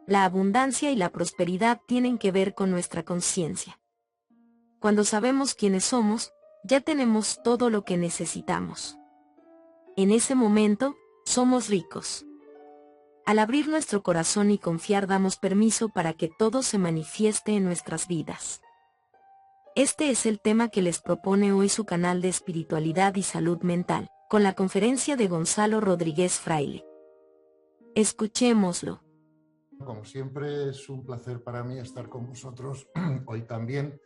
La abundancia y la prosperidad tienen que ver con nuestra conciencia. Cuando sabemos quiénes somos, ya tenemos todo lo que necesitamos. En ese momento, somos ricos. Al abrir nuestro corazón y confiar, damos permiso para que todo se manifieste en nuestras vidas. Este es el tema que les propone hoy su canal de espiritualidad y salud mental, con la conferencia de Gonzalo Rodríguez Fraile. Escuchémoslo. Como siempre, es un placer para mí estar con vosotros hoy también.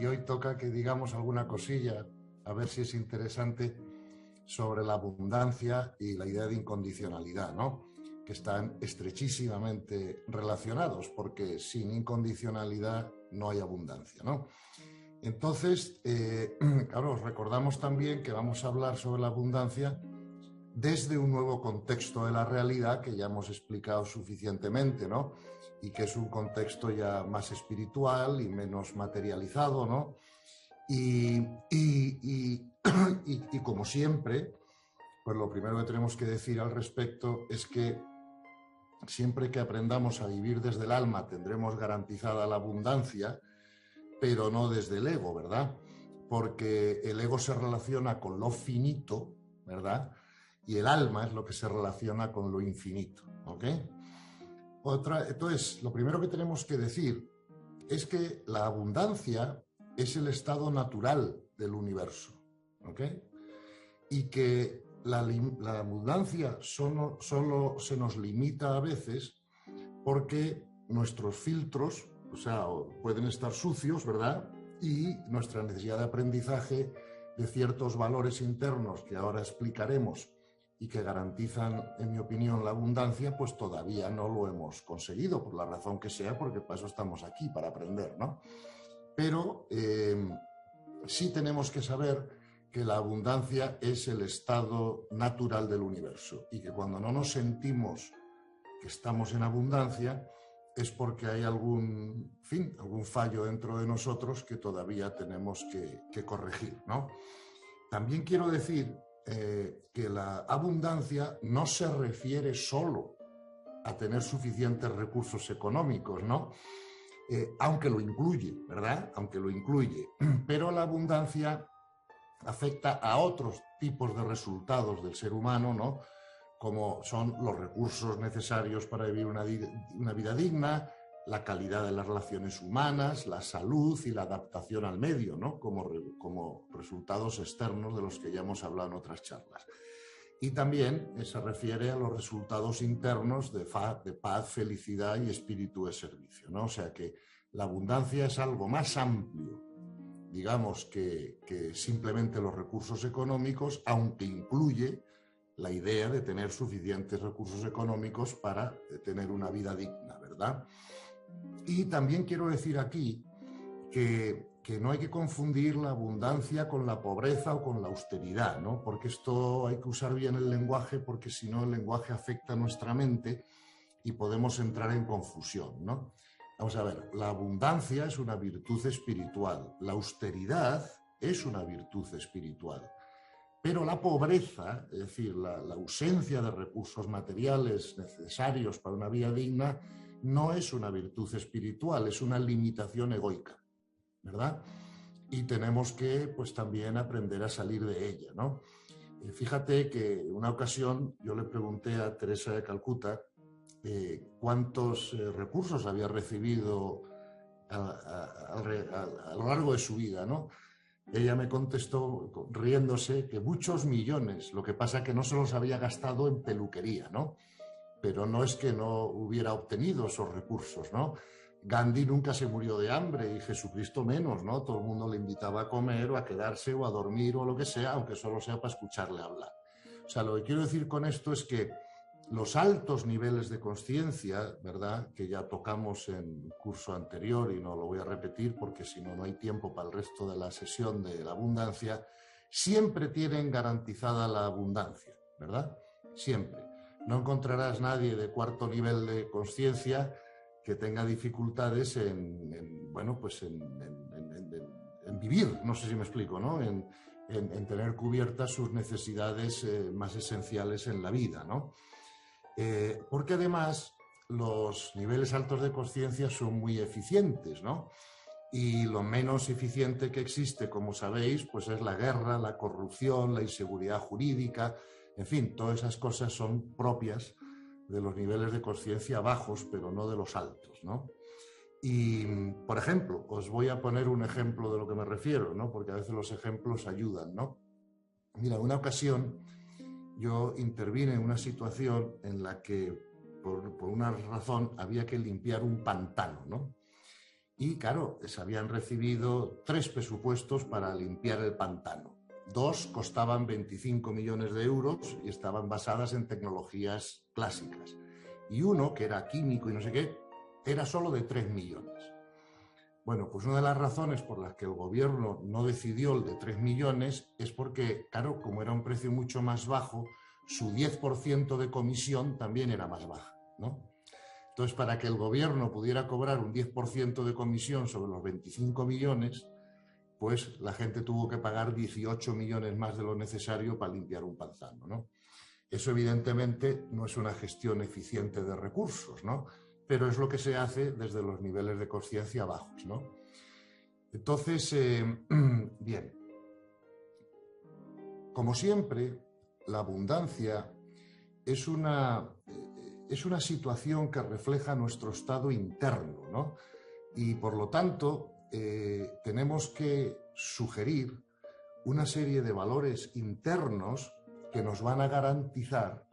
Y hoy toca que digamos alguna cosilla, a ver si es interesante, sobre la abundancia y la idea de incondicionalidad, ¿no? Que están estrechísimamente relacionados, porque sin incondicionalidad no hay abundancia, ¿no? Entonces, claro, os recordamos también que vamos a hablar sobre la abundancia desde un nuevo contexto de la realidad que ya hemos explicado suficientemente, ¿no? Y que es un contexto ya más espiritual y menos materializado, ¿no? Y como siempre, pues lo primero que tenemos que decir al respecto es que siempre que aprendamos a vivir desde el alma tendremos garantizada la abundancia, pero no desde el ego, ¿verdad? Porque el ego se relaciona con lo finito, ¿verdad? Y el alma es lo que se relaciona con lo infinito, ¿ok? Entonces, lo primero que tenemos que decir es que la abundancia es el estado natural del universo, ¿ok? Y que la abundancia solo se nos limita a veces porque nuestros filtros, o sea, pueden estar sucios, ¿verdad? Y nuestra necesidad de aprendizaje de ciertos valores internos que ahora explicaremos y que garantizan, en mi opinión, la abundancia, pues todavía no lo hemos conseguido, por la razón que sea, porque para eso estamos aquí, para aprender, ¿no? Pero sí tenemos que saber que la abundancia es el estado natural del universo y que cuando no nos sentimos que estamos en abundancia es porque hay algún fallo dentro de nosotros que todavía tenemos que corregir, ¿no? También quiero decir que la abundancia no se refiere solo a tener suficientes recursos económicos, ¿no? Aunque lo incluye, ¿verdad? Aunque lo incluye. Pero la abundancia afecta a otros tipos de resultados del ser humano, ¿no? Como son los recursos necesarios para vivir una vida digna, la calidad de las relaciones humanas, la salud y la adaptación al medio, ¿no? Como resultados externos de los que ya hemos hablado en otras charlas. Y también se refiere a los resultados internos de paz, felicidad y espíritu de servicio, ¿no? O sea que la abundancia es algo más amplio, digamos, que simplemente los recursos económicos, aunque incluye la idea de tener suficientes recursos económicos para tener una vida digna, ¿verdad? Y también quiero decir aquí que no hay que confundir la abundancia con la pobreza o con la austeridad, ¿no? Porque esto hay que usar bien el lenguaje, porque si no el lenguaje afecta a nuestra mente y podemos entrar en confusión, ¿no? Vamos a ver, la abundancia es una virtud espiritual, la austeridad es una virtud espiritual, pero la pobreza, es decir, la ausencia de recursos materiales necesarios para una vida digna, no es una virtud espiritual, es una limitación egoica, ¿verdad? Y tenemos que, pues, también aprender a salir de ella, ¿no? Fíjate que en una ocasión yo le pregunté a Teresa de Calcuta cuántos recursos había recibido a lo largo de su vida, ¿no? Ella me contestó riéndose que muchos millones, lo que pasa que no se los había gastado en peluquería, ¿no? Pero no es que no hubiera obtenido esos recursos, ¿no? Gandhi nunca se murió de hambre y Jesucristo menos, ¿no? Todo el mundo le invitaba a comer o a quedarse o a dormir o lo que sea, aunque solo sea para escucharle hablar. O sea, lo que quiero decir con esto es que los altos niveles de conciencia, ¿verdad?, que ya tocamos en el curso anterior y no lo voy a repetir porque si no, no hay tiempo para el resto de la sesión de la abundancia, siempre tienen garantizada la abundancia, ¿verdad? Siempre. No encontrarás nadie de cuarto nivel de conciencia que tenga dificultades en vivir, no sé si me explico, ¿no? En tener cubiertas sus necesidades más esenciales en la vida, ¿no? Porque además los niveles altos de conciencia son muy eficientes, ¿no? Y lo menos eficiente que existe, como sabéis, pues es la guerra, la corrupción, la inseguridad jurídica, en fin, todas esas cosas son propias de los niveles de conciencia bajos, pero no de los altos, ¿no? Y, por ejemplo, os voy a poner un ejemplo de lo que me refiero, ¿no? Porque a veces los ejemplos ayudan, ¿no? Mira, una ocasión yo intervine en una situación en la que, por una razón, había que limpiar un pantano, ¿no? Y claro, se habían recibido 3 presupuestos para limpiar el pantano. 2 costaban 25 millones de euros y estaban basadas en tecnologías clásicas. Y uno, que era químico y no sé qué, era solo de 3 millones. Bueno, pues una de las razones por las que el gobierno no decidió el de 3 millones es porque, claro, como era un precio mucho más bajo, su 10% de comisión también era más baja, ¿no? Entonces, para que el gobierno pudiera cobrar un 10% de comisión sobre los 25 millones, pues la gente tuvo que pagar 18 millones más de lo necesario para limpiar un pantano, ¿no? Eso evidentemente no es una gestión eficiente de recursos, ¿no? Pero es lo que se hace desde los niveles de conciencia bajos, ¿no? Entonces, bien, como siempre, la abundancia es una situación que refleja nuestro estado interno, ¿no? Y por lo tanto, tenemos que sugerir una serie de valores internos que nos van a garantizar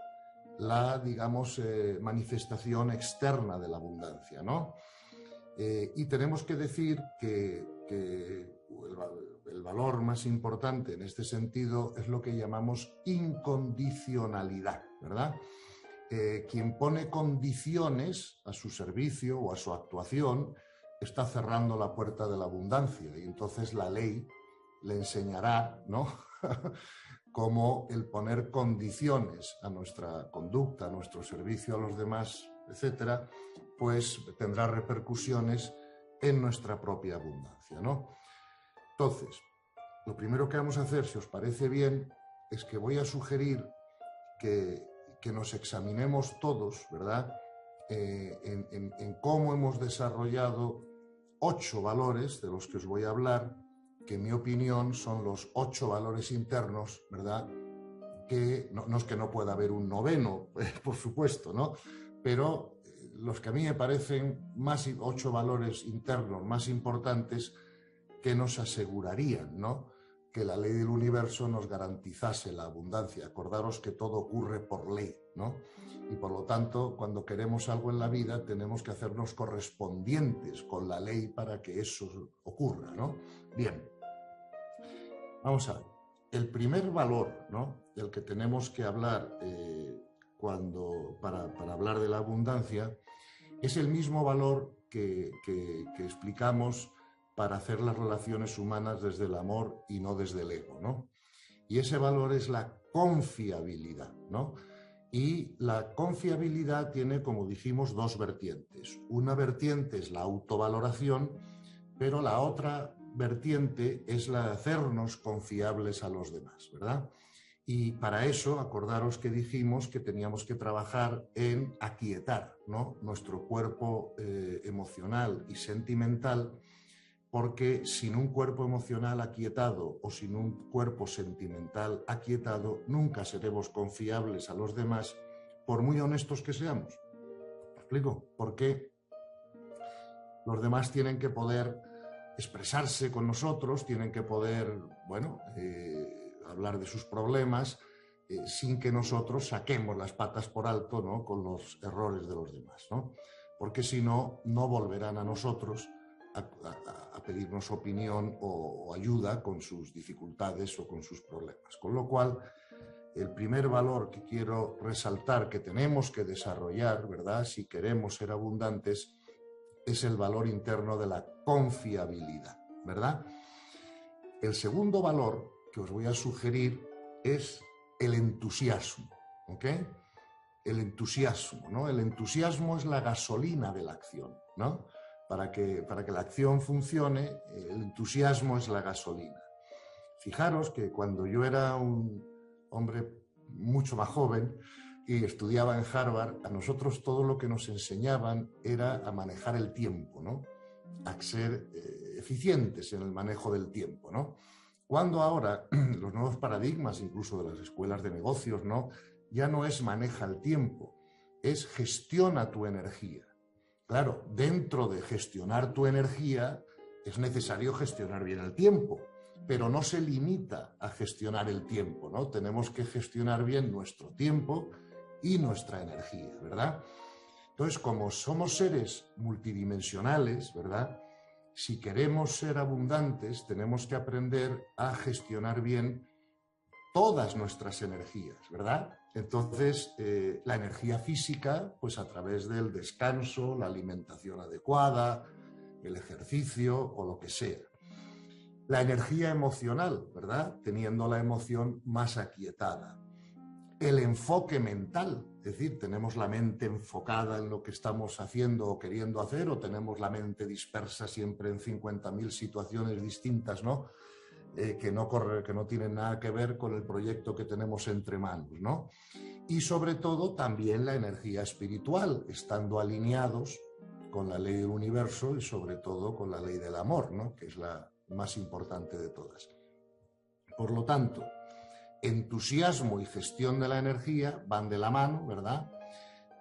la, digamos, manifestación externa de la abundancia, ¿no? Y tenemos que decir que el valor más importante en este sentido es lo que llamamos incondicionalidad, ¿verdad? Quien pone condiciones a su servicio o a su actuación está cerrando la puerta de la abundancia, y entonces la ley le enseñará, ¿no? Cómo el poner condiciones a nuestra conducta, a nuestro servicio a los demás, etcétera, pues tendrá repercusiones en nuestra propia abundancia, ¿no? Entonces, lo primero que vamos a hacer, si os parece bien, es que voy a sugerir que nos examinemos todos, ¿verdad?, en cómo hemos desarrollado 8 valores de los que os voy a hablar, que en mi opinión son los 8 valores internos, ¿verdad?, que no es que no pueda haber un noveno, por supuesto, ¿no?, pero los que a mí me parecen 8 valores internos más importantes que nos asegurarían, ¿no?, que la ley del universo nos garantizase la abundancia. Acordaros que todo ocurre por ley, ¿no? Y por lo tanto, cuando queremos algo en la vida, tenemos que hacernos correspondientes con la ley para que eso ocurra, ¿no? Bien, vamos a ver. El primer valor, ¿no?, del que tenemos que hablar para hablar de la abundancia es el mismo valor que explicamos para hacer las relaciones humanas desde el amor y no desde el ego, ¿no? Y ese valor es la confiabilidad, ¿no? Y la confiabilidad tiene, como dijimos, 2 vertientes. Una vertiente es la autovaloración, pero la otra vertiente es la de hacernos confiables a los demás, ¿verdad? Y para eso, acordaros que dijimos que teníamos que trabajar en aquietar, ¿no?, nuestro cuerpo emocional y sentimental, porque sin un cuerpo emocional aquietado o sin un cuerpo sentimental aquietado, nunca seremos confiables a los demás, por muy honestos que seamos. ¿Me explico? Porque los demás tienen que poder expresarse con nosotros, tienen que poder, bueno, hablar de sus problemas, sin que nosotros saquemos las patas por alto, ¿no?, con los errores de los demás, ¿no? Porque si no, no volverán a nosotros a pedirnos opinión o ayuda con sus dificultades o con sus problemas. Con lo cual, el primer valor que quiero resaltar que tenemos que desarrollar, ¿verdad?, si queremos ser abundantes, es el valor interno de la confiabilidad, ¿verdad? El segundo valor que os voy a sugerir es el entusiasmo, ¿ok? El entusiasmo, ¿no? El entusiasmo es la gasolina de la acción, ¿no? Para que la acción funcione, el entusiasmo es la gasolina. Fijaros que cuando yo era un hombre mucho más joven, y estudiaba en Harvard, a nosotros todo lo que nos enseñaban era a manejar el tiempo, ¿no? A ser eficientes en el manejo del tiempo, ¿no? Cuando ahora los nuevos paradigmas, incluso de las escuelas de negocios, ¿no? Ya no es maneja el tiempo, es gestiona tu energía. Claro, dentro de gestionar tu energía es necesario gestionar bien el tiempo, pero no se limita a gestionar el tiempo, ¿no? Tenemos que gestionar bien nuestro tiempo y nuestra energía, ¿verdad? Entonces, como somos seres multidimensionales, ¿verdad? Si queremos ser abundantes, tenemos que aprender a gestionar bien todas nuestras energías, ¿verdad? Entonces, la energía física, pues a través del descanso, la alimentación adecuada, el ejercicio o lo que sea. La energía emocional, ¿verdad? Teniendo la emoción más aquietada. El enfoque mental, es decir, tenemos la mente enfocada en lo que estamos haciendo o queriendo hacer, o tenemos la mente dispersa siempre en 50.000 situaciones distintas, ¿no? Que no tienen nada que ver con el proyecto que tenemos entre manos, ¿no? Y sobre todo también la energía espiritual, estando alineados con la ley del universo y sobre todo con la ley del amor, ¿no? Que es la más importante de todas. Por lo tanto, entusiasmo y gestión de la energía van de la mano, ¿verdad?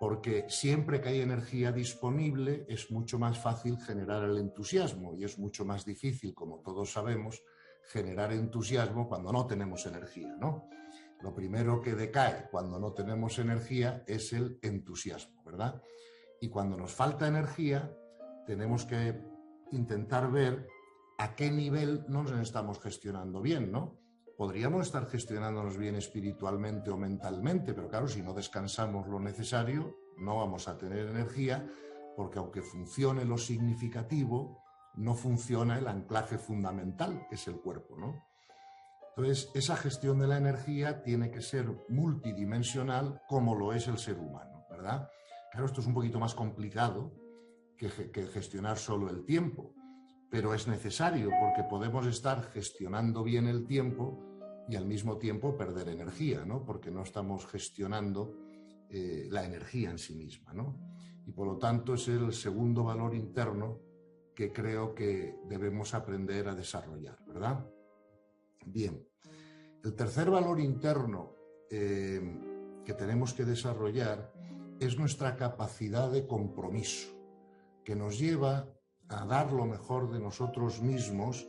Porque siempre que hay energía disponible es mucho más fácil generar el entusiasmo y es mucho más difícil, como todos sabemos, generar entusiasmo cuando no tenemos energía, ¿no? Lo primero que decae cuando no tenemos energía es el entusiasmo, ¿verdad? Y cuando nos falta energía, tenemos que intentar ver a qué nivel nos estamos gestionando bien, ¿no? Podríamos estar gestionándonos bien espiritualmente o mentalmente, pero claro, si no descansamos lo necesario, no vamos a tener energía, porque aunque funcione lo significativo, no funciona el anclaje fundamental, que es el cuerpo, ¿no? Entonces, esa gestión de la energía tiene que ser multidimensional, como lo es el ser humano, ¿verdad? Claro, esto es un poquito más complicado que gestionar solo el tiempo, pero es necesario porque podemos estar gestionando bien el tiempo y al mismo tiempo perder energía, ¿no? Porque no estamos gestionando la energía en sí misma, ¿no? Y por lo tanto es el segundo valor interno que creo que debemos aprender a desarrollar, ¿verdad? Bien, el tercer valor interno que tenemos que desarrollar es nuestra capacidad de compromiso, que nos lleva a dar lo mejor de nosotros mismos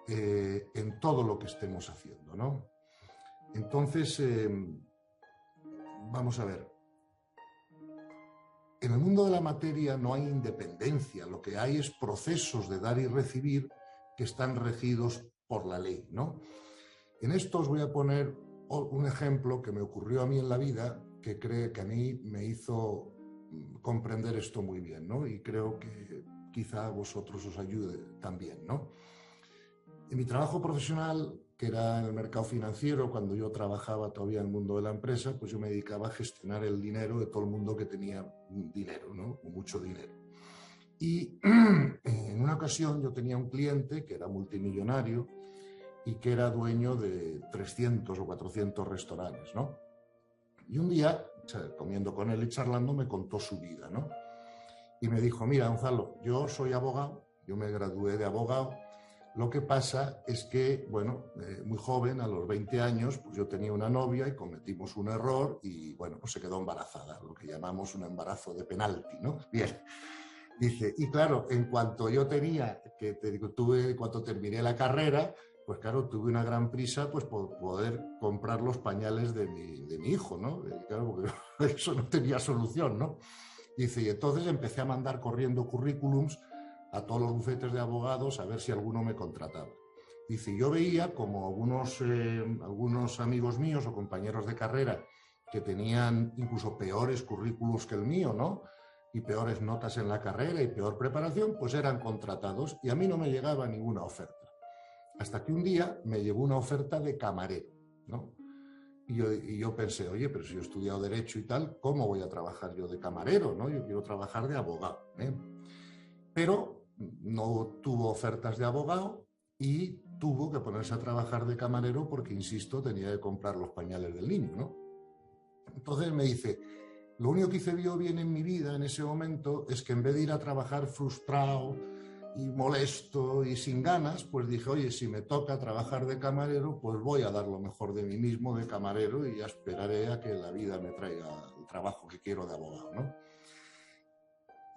en todo lo que estemos haciendo, ¿no? Entonces, vamos a ver. En el mundo de la materia no hay independencia, lo que hay es procesos de dar y recibir que están regidos por la ley, ¿no? En esto os voy a poner un ejemplo que me ocurrió a mí en la vida, que a mí me hizo comprender esto muy bien, ¿no? Y creo que quizá a vosotros os ayude también, ¿no? En mi trabajo profesional, que era en el mercado financiero, cuando yo trabajaba todavía en el mundo de la empresa, pues yo me dedicaba a gestionar el dinero de todo el mundo que tenía dinero, ¿no? O mucho dinero. Y en una ocasión yo tenía un cliente que era multimillonario y que era dueño de 300 o 400 restaurantes, ¿no? Y un día, comiendo con él y charlando, me contó su vida, ¿no? Y me dijo, mira, Gonzalo, yo soy abogado, yo me gradué de abogado. Lo que pasa es que, bueno, muy joven, a los 20 años, pues yo tenía una novia y cometimos un error y, bueno, pues se quedó embarazada, lo que llamamos un embarazo de penalti, ¿no? Bien. Dice, y claro, en cuanto yo tenía, cuando terminé la carrera, pues claro, tuve una gran prisa pues por poder comprar los pañales de mi hijo, ¿no? Claro, porque eso no tenía solución, ¿no? Dice, y entonces empecé a mandar corriendo currículums a todos los bufetes de abogados a ver si alguno me contrataba. Dice, yo veía como algunos amigos míos o compañeros de carrera que tenían incluso peores currículos que el mío, ¿no? Y peores notas en la carrera y peor preparación, pues eran contratados y a mí no me llegaba ninguna oferta. Hasta que un día me llegó una oferta de camarero, ¿no? Y yo pensé, oye, pero si yo he estudiado Derecho y tal, ¿cómo voy a trabajar yo de camarero, ¿no? Yo quiero trabajar de abogado, ¿eh? Pero no tuvo ofertas de abogado y tuvo que ponerse a trabajar de camarero porque, insisto, tenía que comprar los pañales del niño, ¿no? Entonces me dice, lo único que hice yo bien en mi vida en ese momento es que en vez de ir a trabajar frustrado y molesto y sin ganas, pues dije, oye, si me toca trabajar de camarero, pues voy a dar lo mejor de mí mismo de camarero y ya esperaré a que la vida me traiga el trabajo que quiero de abogado, ¿no?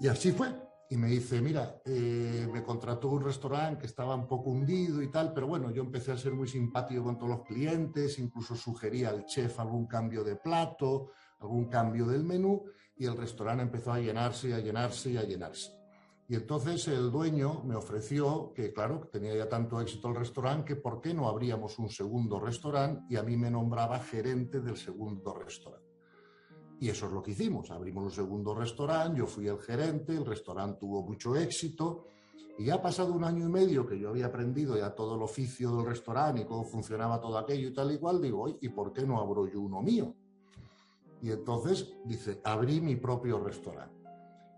Y así fue. Y me dice, mira, me contrató un restaurante que estaba un poco hundido y tal, pero bueno, yo empecé a ser muy simpático con todos los clientes, incluso sugería al chef algún cambio de plato, algún cambio del menú, y el restaurante empezó a llenarse y a llenarse y a llenarse. Y entonces el dueño me ofreció que, claro, que tenía ya tanto éxito el restaurante, que por qué no abríamos un segundo restaurante, y a mí me nombraba gerente del segundo restaurante. Y eso es lo que hicimos, abrimos un segundo restaurante, yo fui el gerente, el restaurante tuvo mucho éxito, y ya ha pasado 1 año y medio que yo había aprendido ya todo el oficio del restaurante y cómo funcionaba todo aquello y tal y cual, digo, oye, ¿y por qué no abro yo uno mío? Y entonces, dice, abrí mi propio restaurante.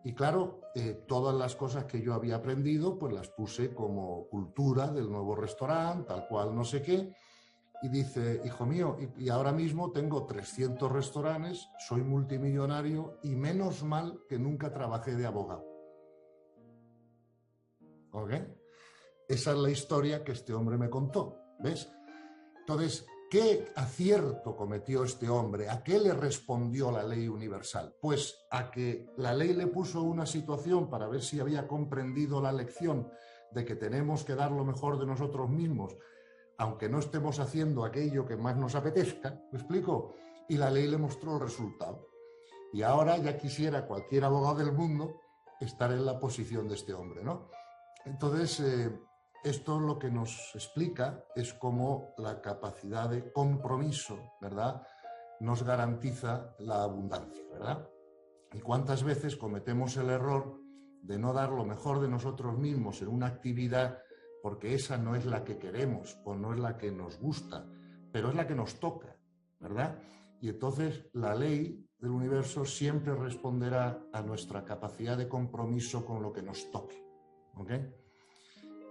Y claro, todas las cosas que yo había aprendido, pues las puse como cultura del nuevo restaurante, tal cual, no sé qué. Y dice, hijo mío, y ahora mismo tengo 300 restaurantes, soy multimillonario y menos mal que nunca trabajé de abogado. ¿Ok? Esa es la historia que este hombre me contó, ¿ves? Entonces, ¿qué acierto cometió este hombre? ¿A qué le respondió la ley universal? Pues a que la ley le puso una situación para ver si había comprendido la lección de que tenemos que dar lo mejor de nosotros mismos, aunque no estemos haciendo aquello que más nos apetezca, ¿me explico? Y la ley le mostró el resultado. Y ahora ya quisiera cualquier abogado del mundo estar en la posición de este hombre, ¿no? Entonces, esto lo que nos explica es cómo la capacidad de compromiso, ¿verdad?, nos garantiza la abundancia, ¿verdad? Y cuántas veces cometemos el error de no dar lo mejor de nosotros mismos en una actividad porque esa no es la que queremos o no es la que nos gusta, pero es la que nos toca, ¿verdad? Y entonces la ley del universo siempre responderá a nuestra capacidad de compromiso con lo que nos toque, ¿ok?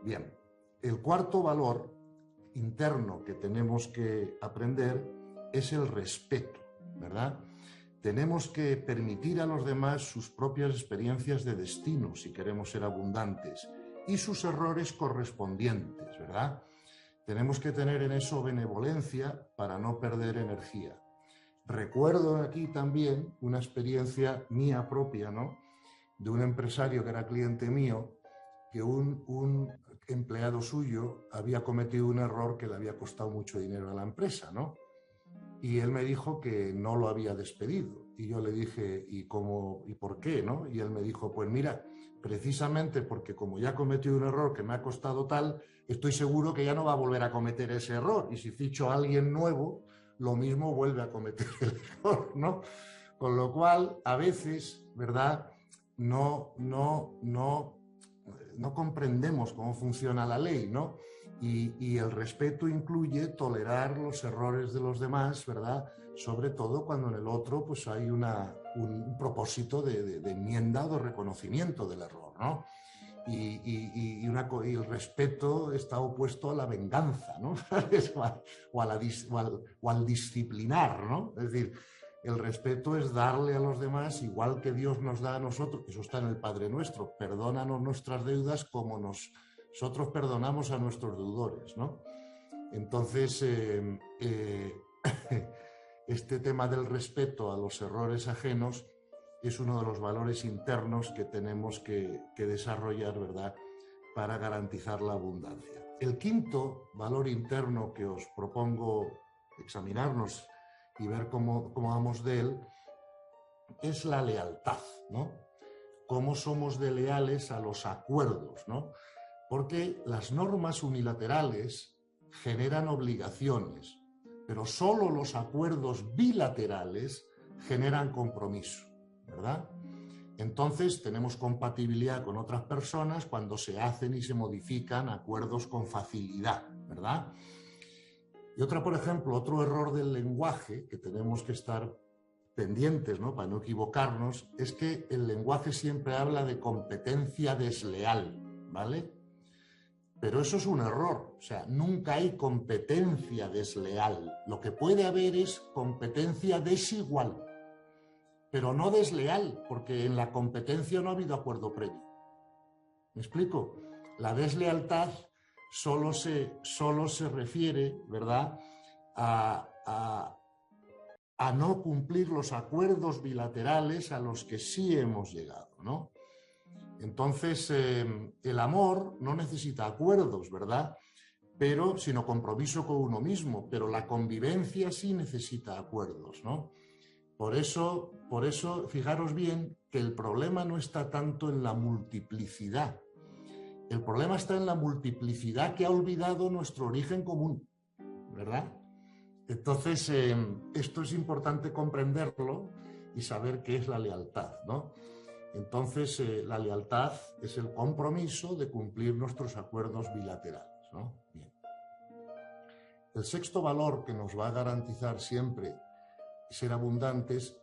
Bien, el cuarto valor interno que tenemos que aprender es el respeto, ¿verdad? Tenemos que permitir a los demás sus propias experiencias de destino si queremos ser abundantes y sus errores correspondientes, ¿verdad? Tenemos que tener en eso benevolencia para no perder energía. Recuerdo aquí también una experiencia mía propia, ¿no?, de un empresario que era cliente mío, que un empleado suyo había cometido un error que le había costado mucho dinero a la empresa, ¿no? Y él me dijo que no lo había despedido. Y yo le dije, ¿y cómo, y por qué, no? Y él me dijo, pues mira, precisamente porque como ya cometió un error que me ha costado tal, estoy seguro que ya no va a volver a cometer ese error. Y si ficho a alguien nuevo, lo mismo vuelve a cometer el error, ¿no? Con lo cual, a veces, ¿verdad?, no comprendemos cómo funciona la ley, ¿no? Y el respeto incluye tolerar los errores de los demás, ¿verdad? Sobre todo cuando en el otro pues hay un propósito de enmienda o de reconocimiento del error, ¿no? Y el respeto está opuesto a la venganza, ¿no? o al disciplinar, ¿no? Es decir, el respeto es darle a los demás igual que Dios nos da a nosotros, eso está en el Padre Nuestro, perdónanos nuestras deudas como nosotros perdonamos a nuestros deudores, ¿no? Entonces, este tema del respeto a los errores ajenos es uno de los valores internos que tenemos que desarrollar, ¿verdad?, para garantizar la abundancia. El quinto valor interno que os propongo examinarnos y ver cómo vamos de él es la lealtad, ¿no? Cómo somos de leales a los acuerdos, ¿no? Porque las normas unilaterales generan obligaciones, pero solo los acuerdos bilaterales generan compromiso, ¿verdad? Entonces tenemos compatibilidad con otras personas cuando se hacen y se modifican acuerdos con facilidad, ¿verdad? Y por ejemplo, otro error del lenguaje que tenemos que estar pendientes, ¿no?, para no equivocarnos, es que el lenguaje siempre habla de competencia desleal, ¿vale? Pero eso es un error, o sea, nunca hay competencia desleal. Lo que puede haber es competencia desigual, pero no desleal, porque en la competencia no ha habido acuerdo previo. ¿Me explico? La deslealtad solo se refiere, ¿verdad?, a no cumplir los acuerdos bilaterales a los que sí hemos llegado, ¿no? Entonces, el amor no necesita acuerdos, ¿verdad?, sino compromiso con uno mismo, pero la convivencia sí necesita acuerdos, ¿no? Por eso, fijaros bien que el problema no está tanto en la multiplicidad. El problema está en la multiplicidad que ha olvidado nuestro origen común, ¿verdad? Entonces, esto es importante comprenderlo y saber qué es la lealtad, ¿no? Entonces, la lealtad es el compromiso de cumplir nuestros acuerdos bilaterales, ¿no? Bien. El sexto valor que nos va a garantizar siempre ser abundantes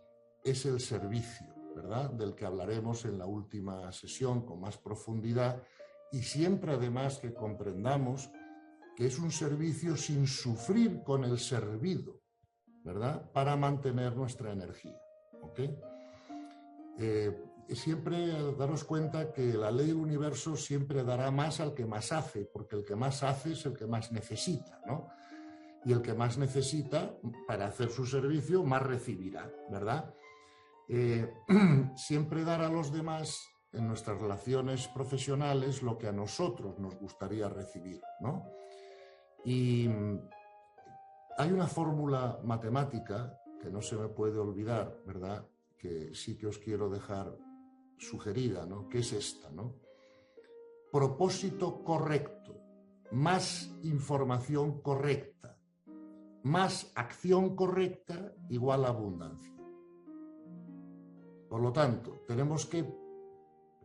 es el servicio, ¿verdad?, del que hablaremos en la última sesión con más profundidad, y siempre además que comprendamos que es un servicio sin sufrir con el servido, ¿verdad?, para mantener nuestra energía, ¿ok? Siempre daros cuenta que la ley del universo siempre dará más al que más hace, porque el que más hace es el que más necesita, ¿no? Y el que más necesita para hacer su servicio, más recibirá, ¿verdad? Siempre dar a los demás en nuestras relaciones profesionales lo que a nosotros nos gustaría recibir, ¿no? Y hay una fórmula matemática que no se me puede olvidar, ¿verdad?, que sí que os quiero dejar sugerida, ¿no?, que es esta, ¿no? Propósito correcto, más información correcta, más acción correcta igual a abundancia. Por lo tanto, tenemos que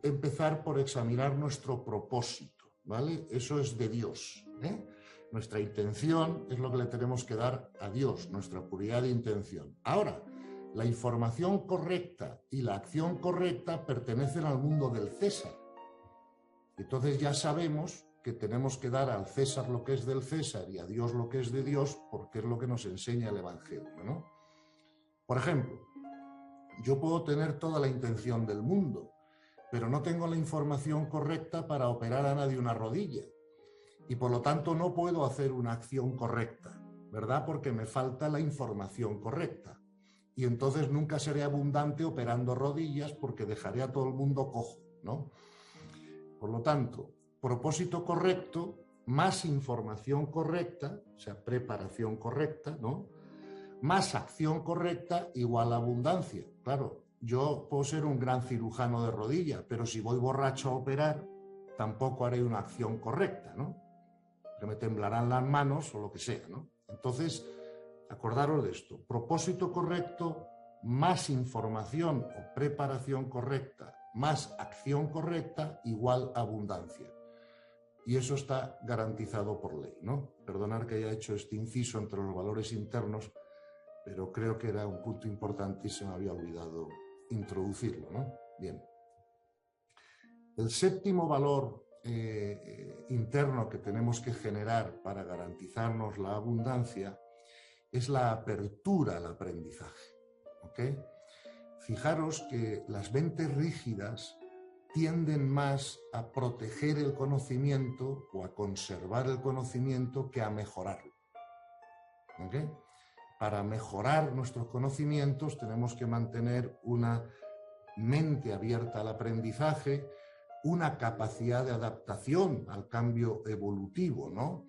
empezar por examinar nuestro propósito, ¿vale? Eso es de Dios, ¿eh? Nuestra intención es lo que le tenemos que dar a Dios, nuestra puridad de intención. Ahora, la información correcta y la acción correcta pertenecen al mundo del César. Entonces ya sabemos que tenemos que dar al César lo que es del César y a Dios lo que es de Dios, porque es lo que nos enseña el Evangelio, ¿no? Por ejemplo, yo puedo tener toda la intención del mundo, pero no tengo la información correcta para operar a nadie una rodilla. Y por lo tanto no puedo hacer una acción correcta, ¿verdad? Porque me falta la información correcta. Y entonces nunca seré abundante operando rodillas porque dejaré a todo el mundo cojo, ¿no? Por lo tanto, propósito correcto, más información correcta, o sea, preparación correcta, ¿no?, más acción correcta igual a abundancia. Claro, yo puedo ser un gran cirujano de rodilla, pero si voy borracho a operar, tampoco haré una acción correcta, ¿no? Que me temblarán las manos o lo que sea, ¿no? Entonces, acordaros de esto. Propósito correcto, más información o preparación correcta, más acción correcta, igual a abundancia. Y eso está garantizado por ley, ¿no? Perdonad que haya hecho este inciso entre los valores internos, pero creo que era un punto importante y se me había olvidado introducirlo, ¿no? Bien. El séptimo valor interno que tenemos que generar para garantizarnos la abundancia es la apertura al aprendizaje, ¿ok? Fijaros que las mentes rígidas tienden más a proteger el conocimiento o a conservar el conocimiento que a mejorarlo, ¿ok? Para mejorar nuestros conocimientos tenemos que mantener una mente abierta al aprendizaje, una capacidad de adaptación al cambio evolutivo, ¿no?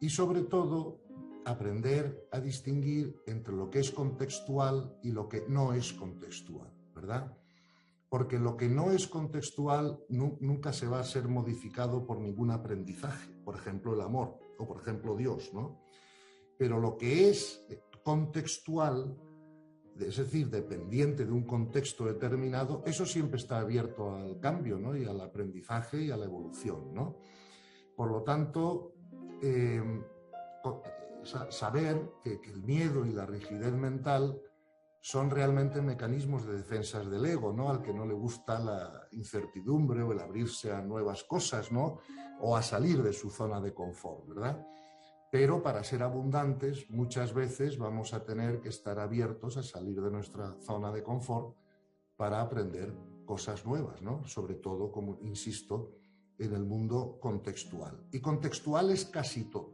Y sobre todo, aprender a distinguir entre lo que es contextual y lo que no es contextual, ¿verdad? Porque lo que no es contextual nunca se va a ser modificado por ningún aprendizaje, por ejemplo, el amor o por ejemplo Dios, ¿no? Pero lo que es contextual, es decir, dependiente de un contexto determinado, eso siempre está abierto al cambio, ¿no?, y al aprendizaje y a la evolución, ¿no? Por lo tanto, saber que el miedo y la rigidez mental son realmente mecanismos de defensa del ego, ¿no? Al que no le gusta la incertidumbre o el abrirse a nuevas cosas, ¿no? O a salir de su zona de confort, ¿verdad? Pero para ser abundantes muchas veces vamos a tener que estar abiertos a salir de nuestra zona de confort para aprender cosas nuevas, ¿no? Sobre todo, como insisto, en el mundo contextual. Y contextual es casi todo,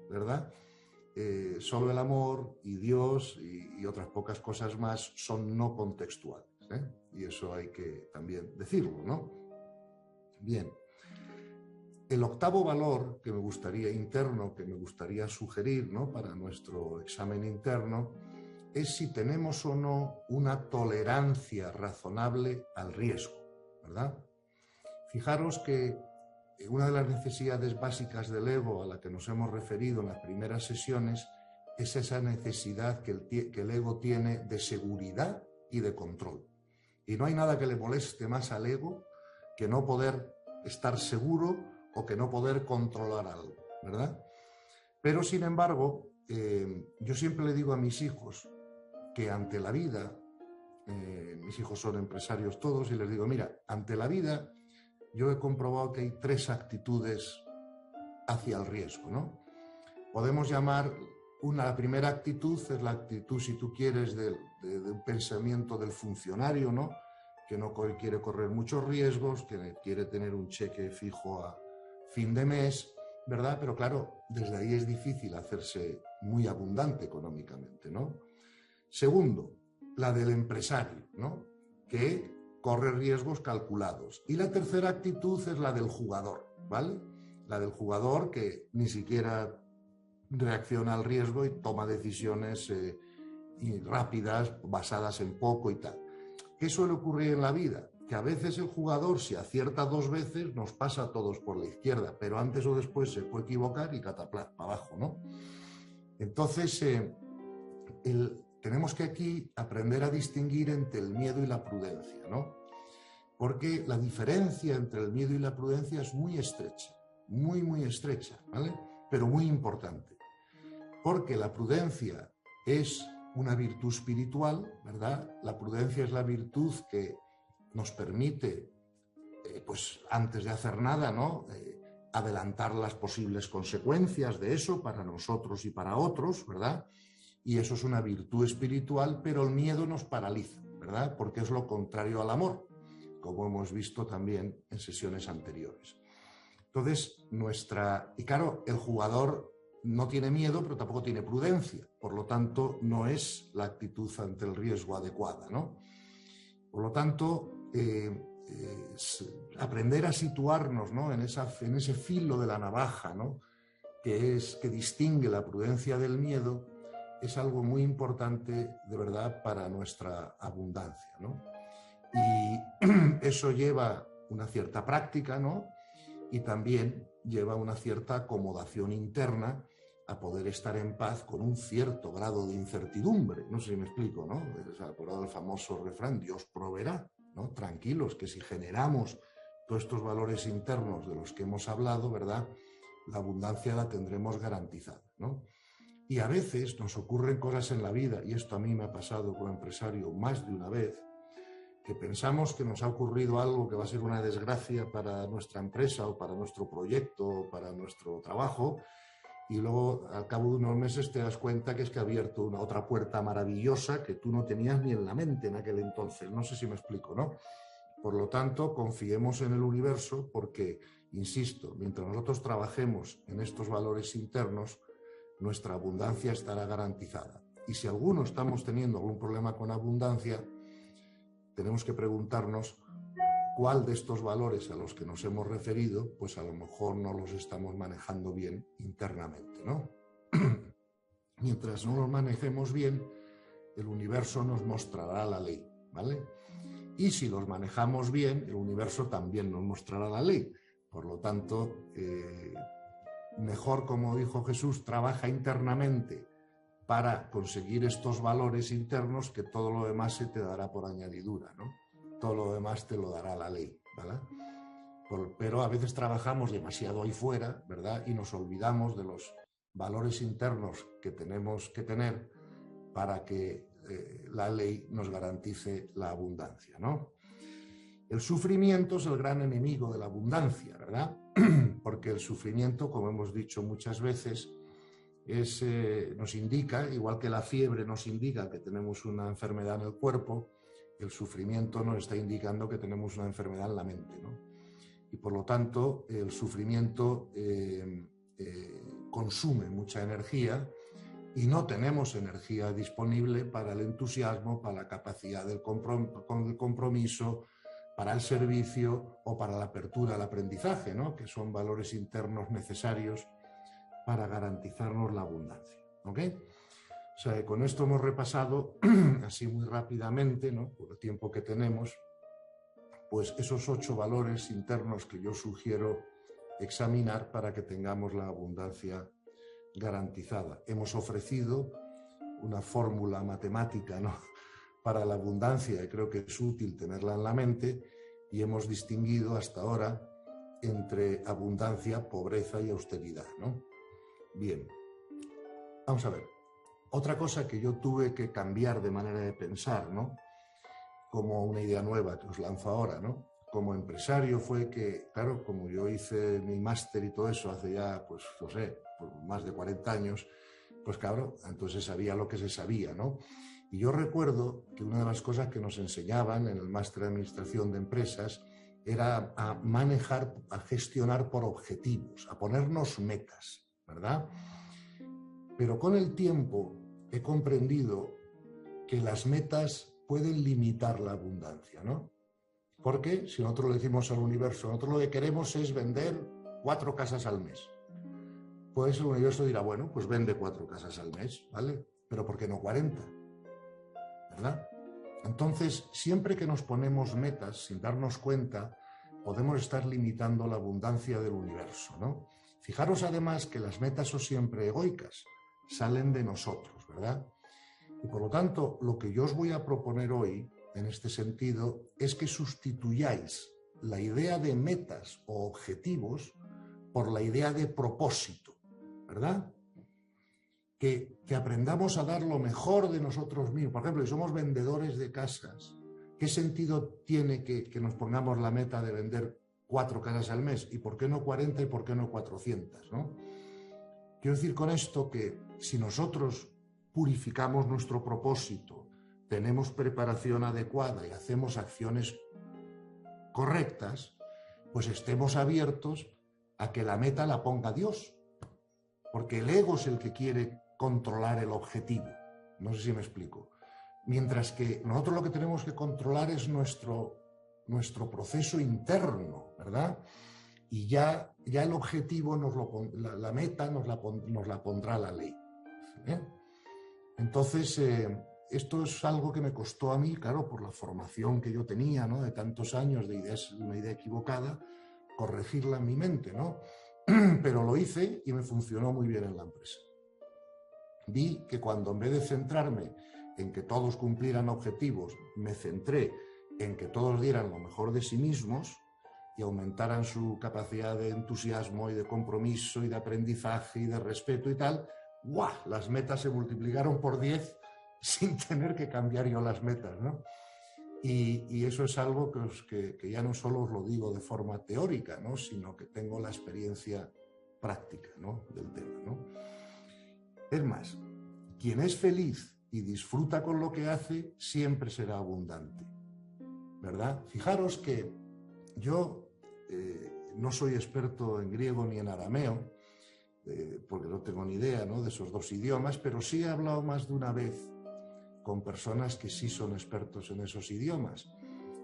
¿verdad? Solo el amor y Dios y otras pocas cosas más son no contextuales, ¿eh? Y eso hay que también decirlo, ¿no? Bien. El octavo valor que me gustaría interno, que me gustaría sugerir, ¿no?, para nuestro examen interno, es si tenemos o no una tolerancia razonable al riesgo, ¿verdad? Fijaros que una de las necesidades básicas del ego a la que nos hemos referido en las primeras sesiones es esa necesidad que el ego tiene de seguridad y de control. Y no hay nada que le moleste más al ego que no poder estar seguro o que no poder controlar algo, ¿verdad? Pero, sin embargo, yo siempre le digo a mis hijos que ante la vida, mis hijos son empresarios todos, y les digo, mira, ante la vida yo he comprobado que hay 3 actitudes hacia el riesgo, ¿no? Podemos llamar la primera actitud, es la actitud, si tú quieres, de un pensamiento del funcionario, ¿no?, que no quiere correr muchos riesgos, que quiere tener un cheque fijo a fin de mes, ¿verdad? Pero claro, desde ahí es difícil hacerse muy abundante económicamente, ¿no? Segundo, la del empresario, ¿no?, que corre riesgos calculados. Y la tercera actitud es la del jugador, ¿vale? La del jugador que ni siquiera reacciona al riesgo y toma decisiones rápidas, basadas en poco y tal. ¿Qué suele ocurrir en la vida? Que a veces el jugador, si acierta 2 veces, nos pasa a todos por la izquierda, pero antes o después se puede equivocar y cataplá, para abajo, ¿no? Entonces, tenemos que aquí aprender a distinguir entre el miedo y la prudencia, ¿no? Porque la diferencia entre el miedo y la prudencia es muy estrecha, muy estrecha, ¿vale? Pero muy importante. Porque la prudencia es una virtud espiritual, ¿verdad? La prudencia es la virtud que nos permite, pues antes de hacer nada, ¿no?, adelantar las posibles consecuencias de eso para nosotros y para otros, ¿verdad? Y eso es una virtud espiritual, pero el miedo nos paraliza, ¿verdad? Porque es lo contrario al amor, como hemos visto también en sesiones anteriores. Entonces, y claro, el jugador no tiene miedo, pero tampoco tiene prudencia, por lo tanto, no es la actitud ante el riesgo adecuada, ¿no? Por lo tanto, aprender a situarnos, ¿no?, en ese filo de la navaja, ¿no?, que distingue la prudencia del miedo, es algo muy importante, de verdad, para nuestra abundancia, ¿no? Y eso lleva una cierta práctica, ¿no?, y también lleva una cierta acomodación interna a poder estar en paz con un cierto grado de incertidumbre. No sé si me explico, ¿no? ¿Se ha acordado el famoso refrán, Dios proveerá, ¿no? Tranquilos, que si generamos todos estos valores internos de los que hemos hablado, ¿verdad?, la abundancia la tendremos garantizada, ¿no? Y a veces nos ocurren cosas en la vida, y esto a mí me ha pasado como empresario más de una vez, que pensamos que nos ha ocurrido algo que va a ser una desgracia para nuestra empresa o para nuestro proyecto o para nuestro trabajo, y luego al cabo de unos meses te das cuenta que es que ha abierto una otra puerta maravillosa que tú no tenías ni en la mente en aquel entonces. No sé si me explico, ¿no? Por lo tanto, confiemos en el universo porque, insisto, mientras nosotros trabajemos en estos valores internos, nuestra abundancia estará garantizada. Y si alguno estamos teniendo algún problema con abundancia, tenemos que preguntarnos cuál de estos valores a los que nos hemos referido, pues a lo mejor no los estamos manejando bien internamente, ¿no? Mientras no los manejemos bien, el universo nos mostrará la ley, ¿vale? Y si los manejamos bien, el universo también nos mostrará la ley. Por lo tanto, mejor, como dijo Jesús, trabaja internamente para conseguir estos valores internos, que todo lo demás se te dará por añadidura, ¿no? Todo lo demás te lo dará la ley, ¿verdad? Pero a veces trabajamos demasiado ahí fuera, ¿verdad? Y nos olvidamos de los valores internos que tenemos que tener para que la ley nos garantice la abundancia, ¿no? El sufrimiento es el gran enemigo de la abundancia, ¿verdad? Porque el sufrimiento, como hemos dicho muchas veces, nos indica, igual que la fiebre nos indica que tenemos una enfermedad en el cuerpo, el sufrimiento nos está indicando que tenemos una enfermedad en la mente, ¿no? Y por lo tanto, el sufrimiento consume mucha energía y no tenemos energía disponible para el entusiasmo, para la capacidad del compromiso, para el servicio o para la apertura al aprendizaje, ¿no? Que son valores internos necesarios para garantizarnos la abundancia, ¿ok? O sea, que con esto hemos repasado así muy rápidamente, ¿no? Por el tiempo que tenemos, pues esos 8 valores internos que yo sugiero examinar para que tengamos la abundancia garantizada. Hemos ofrecido una fórmula matemática, ¿no?, para la abundancia, y creo que es útil tenerla en la mente, y hemos distinguido hasta ahora entre abundancia, pobreza y austeridad, ¿no? Bien, vamos a ver. Otra cosa que yo tuve que cambiar de manera de pensar, ¿no?, como una idea nueva que os lanzo ahora, ¿no?, como empresario, fue que, claro, como yo hice mi máster y todo eso hace ya, pues, no sé, por más de 40 años, pues claro, entonces sabía lo que se sabía, ¿no? Y yo recuerdo que una de las cosas que nos enseñaban en el máster de administración de empresas era a manejar, a gestionar por objetivos, a ponernos metas, ¿verdad? Pero con el tiempo he comprendido que las metas pueden limitar la abundancia, ¿no? Porque si nosotros le decimos al universo, nosotros lo que queremos es vender 4 casas al mes, pues el universo dirá, bueno, pues vende 4 casas al mes, ¿vale? Pero ¿por qué no 40? ¿Verdad? Entonces, siempre que nos ponemos metas sin darnos cuenta, podemos estar limitando la abundancia del universo, ¿no? Fijaros además que las metas son siempre egoicas, salen de nosotros, ¿verdad? Y por lo tanto, lo que yo os voy a proponer hoy, en este sentido, es que sustituyáis la idea de metas o objetivos por la idea de propósito, ¿verdad? Que aprendamos a dar lo mejor de nosotros mismos. Por ejemplo, si somos vendedores de casas, ¿qué sentido tiene que nos pongamos la meta de vender 4 casas al mes? ¿Y por qué no 40 y por qué no 400, ¿no? Quiero decir con esto que si nosotros purificamos nuestro propósito, tenemos preparación adecuada y hacemos acciones correctas, pues estemos abiertos a que la meta la ponga Dios, porque el ego es el que quiere controlar el objetivo. No sé si me explico. Mientras que nosotros lo que tenemos que controlar es nuestro proceso interno, ¿verdad? Y ya el objetivo, la meta nos la pondrá la ley. ¿Eh? Entonces, esto es algo que me costó a mí, claro, por la formación que yo tenía, ¿no?, de tantos años de una idea equivocada, corregirla en mi mente, ¿no? Pero lo hice y me funcionó muy bien en la empresa. Vi que cuando en vez de centrarme en que todos cumplieran objetivos, me centré en que todos dieran lo mejor de sí mismos y aumentaran su capacidad de entusiasmo y de compromiso y de aprendizaje y de respeto y tal, ¡guau!, las metas se multiplicaron por 10 sin tener que cambiar yo las metas, ¿no? Y eso es algo que ya no solo os lo digo de forma teórica, ¿no?, sino que tengo la experiencia práctica, ¿no?, del tema, ¿no? Es más, quien es feliz y disfruta con lo que hace siempre será abundante, ¿verdad? Fijaros que yo no soy experto en griego ni en arameo, porque no tengo ni idea, ¿no?, de esos 2 idiomas, pero sí he hablado más de una vez con personas que sí son expertos en esos idiomas.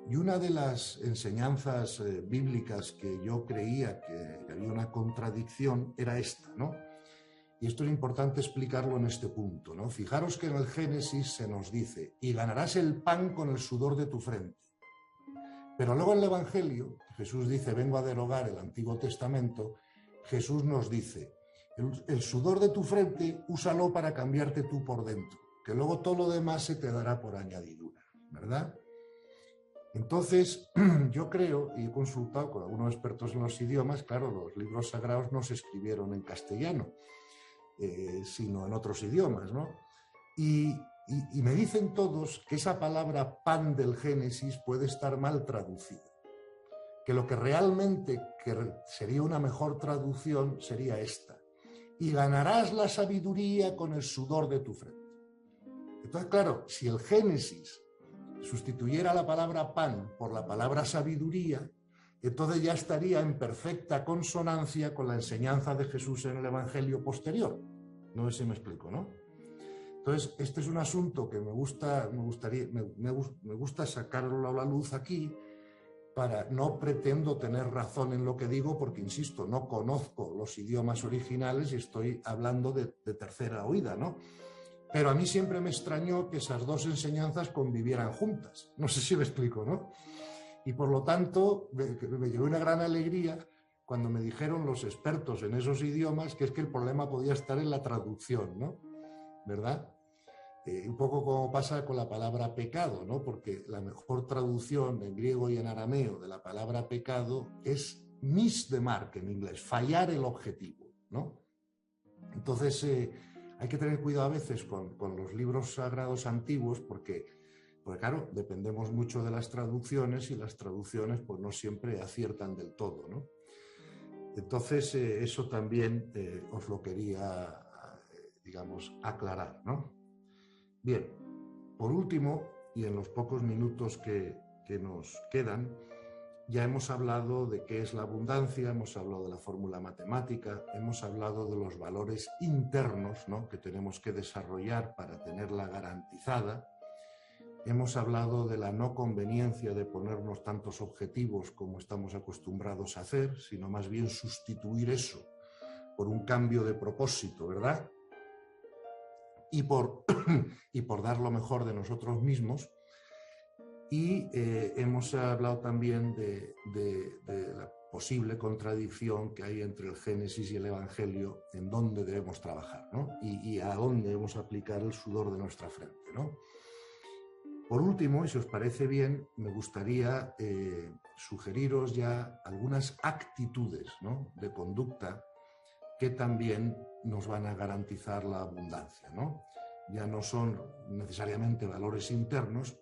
Y una de las enseñanzas bíblicas que yo creía que había una contradicción era esta, ¿no? Y esto es importante explicarlo en este punto, ¿no? Fijaros que en el Génesis se nos dice, y ganarás el pan con el sudor de tu frente. Pero luego en el Evangelio, Jesús dice, vengo a derogar el Antiguo Testamento, Jesús nos dice, el sudor de tu frente, úsalo para cambiarte tú por dentro, que luego todo lo demás se te dará por añadidura, ¿verdad? Entonces, yo creo, y he consultado con algunos expertos en los idiomas, claro, los libros sagrados no se escribieron en castellano, sino en otros idiomas, ¿no? Y Y me dicen todos que esa palabra pan del Génesis puede estar mal traducida, que lo que realmente sería una mejor traducción sería esta: y ganarás la sabiduría con el sudor de tu frente. Entonces, claro, si el Génesis sustituyera la palabra pan por la palabra sabiduría, entonces ya estaría en perfecta consonancia con la enseñanza de Jesús en el Evangelio posterior. No sé si me explico, ¿no? Entonces, este es un asunto que me gusta sacarlo a la luz aquí. No pretendo tener razón en lo que digo porque, insisto, no conozco los idiomas originales y estoy hablando de tercera oída, ¿no? Pero a mí siempre me extrañó que esas dos enseñanzas convivieran juntas. No sé si me explico, ¿no? Y por lo tanto, me llevó una gran alegría cuando me dijeron los expertos en esos idiomas que es que el problema podía estar en la traducción, ¿no? ¿Verdad? Un poco como pasa con la palabra pecado, ¿no? Porque la mejor traducción en griego y en arameo de la palabra pecado es miss the mark en inglés, fallar el objetivo, ¿no? Entonces hay que tener cuidado a veces con los libros sagrados antiguos porque claro, dependemos mucho de las traducciones y las traducciones pues no siempre aciertan del todo, ¿no? Entonces eso también os lo quería, digamos, aclarar, ¿no? Bien, por último, y en los pocos minutos que nos quedan, ya hemos hablado de qué es la abundancia, hemos hablado de la fórmula matemática, hemos hablado de los valores internos, ¿no?, que tenemos que desarrollar para tenerla garantizada. Hemos hablado de la no conveniencia de ponernos tantos objetivos como estamos acostumbrados a hacer, sino más bien sustituir eso por un cambio de propósito, ¿verdad? Y por dar lo mejor de nosotros mismos. Y hemos hablado también de la posible contradicción que hay entre el Génesis y el Evangelio, en dónde debemos trabajar, ¿no? Y a dónde debemos aplicar el sudor de nuestra frente, ¿no? Por último, y si os parece bien, me gustaría sugeriros ya algunas actitudes, ¿no?, de conducta que también nos van a garantizar la abundancia, ¿no? Ya no son necesariamente valores internos,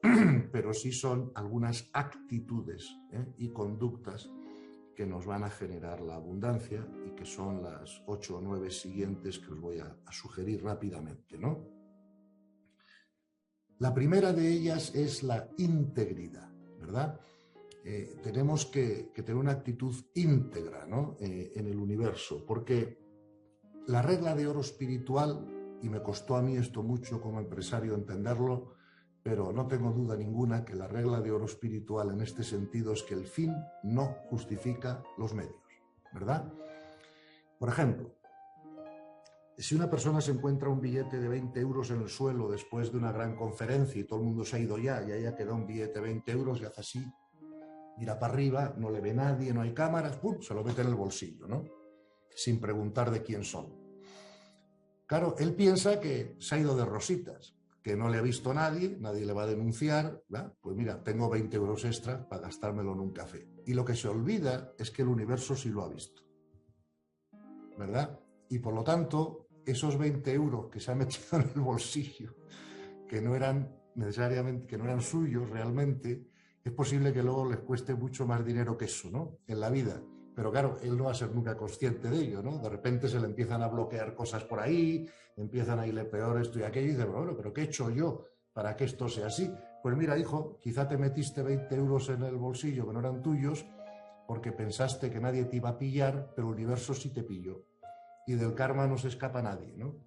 pero sí son algunas actitudes y conductas que nos van a generar la abundancia y que son las 8 o 9 siguientes que os voy a sugerir rápidamente, ¿no? La primera de ellas es la integridad, ¿verdad? Tenemos que tener una actitud íntegra, ¿no?, en el universo, porque la regla de oro espiritual, y me costó a mí esto mucho como empresario entenderlo, pero no tengo duda ninguna que la regla de oro espiritual en este sentido es que el fin no justifica los medios, ¿verdad? Por ejemplo, si una persona se encuentra un billete de 20 euros en el suelo después de una gran conferencia y todo el mundo se ha ido ya y ahí ha quedado un billete de 20 euros y hace así, mira para arriba, no le ve nadie, no hay cámaras, ¡pum!, se lo mete en el bolsillo, ¿no?, sin preguntar de quién son. Claro, él piensa que se ha ido de rositas, que no le ha visto nadie, nadie le va a denunciar, ¿verdad? Pues mira, tengo 20 euros extra para gastármelo en un café. Y lo que se olvida es que el universo sí lo ha visto, ¿verdad? Y por lo tanto, esos 20 euros que se ha metido en el bolsillo, que no eran necesariamente, que no eran suyos realmente, es posible que luego les cueste mucho más dinero que eso, ¿no?, en la vida. Pero claro, él no va a ser nunca consciente de ello, ¿no? De repente se le empiezan a bloquear cosas por ahí, empiezan a irle peor esto y aquello, y dice, bueno, ¿pero qué he hecho yo para que esto sea así? Pues mira, hijo, quizá te metiste 20 euros en el bolsillo que no eran tuyos porque pensaste que nadie te iba a pillar, pero el universo sí te pilló. Y del karma no se escapa nadie, ¿no?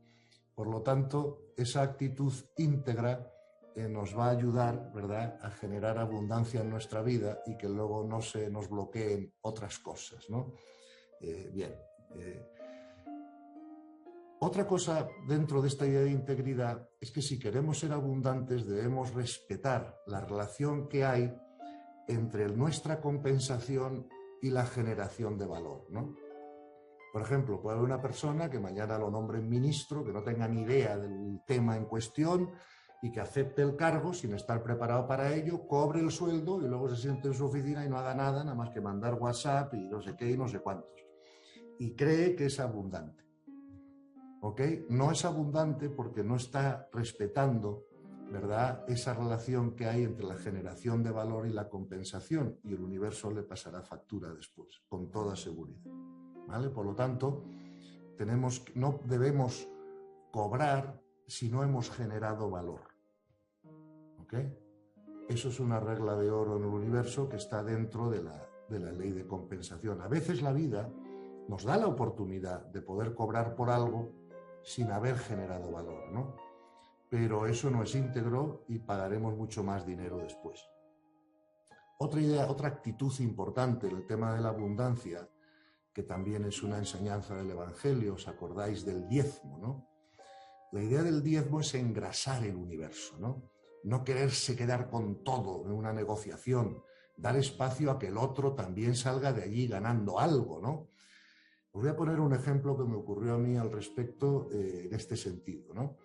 Por lo tanto, esa actitud íntegra nos va a ayudar, ¿verdad?, a generar abundancia en nuestra vida y que luego no se nos bloqueen otras cosas, ¿no? Bien. Otra cosa dentro de esta idea de integridad es que si queremos ser abundantes debemos respetar la relación que hay entre nuestra compensación y la generación de valor, ¿no? Por ejemplo, puede haber una persona que mañana lo nombren ministro, que no tenga ni idea del tema en cuestión y que acepte el cargo sin estar preparado para ello, cobre el sueldo y luego se siente en su oficina y no haga nada más que mandar WhatsApp y no sé qué y no sé cuántos. Y cree que es abundante. ¿Ok? No es abundante porque no está respetando ¿verdad?, esa relación que hay entre la generación de valor y la compensación, y el universo le pasará factura después, con toda seguridad. ¿Vale? Por lo tanto, no debemos cobrar si no hemos generado valor. ¿Ok? Eso es una regla de oro en el universo que está dentro de la ley de compensación. A veces la vida nos da la oportunidad de poder cobrar por algo sin haber generado valor, ¿no? Pero eso no es íntegro y pagaremos mucho más dinero después. Otra idea, otra actitud importante en el tema de la abundancia, que también es una enseñanza del Evangelio, ¿os acordáis del diezmo, no? La idea del diezmo es engrasar el universo, ¿no? No quererse quedar con todo en una negociación, dar espacio a que el otro también salga de allí ganando algo, ¿no? Os voy a poner un ejemplo que me ocurrió a mí al respecto en este sentido, ¿no?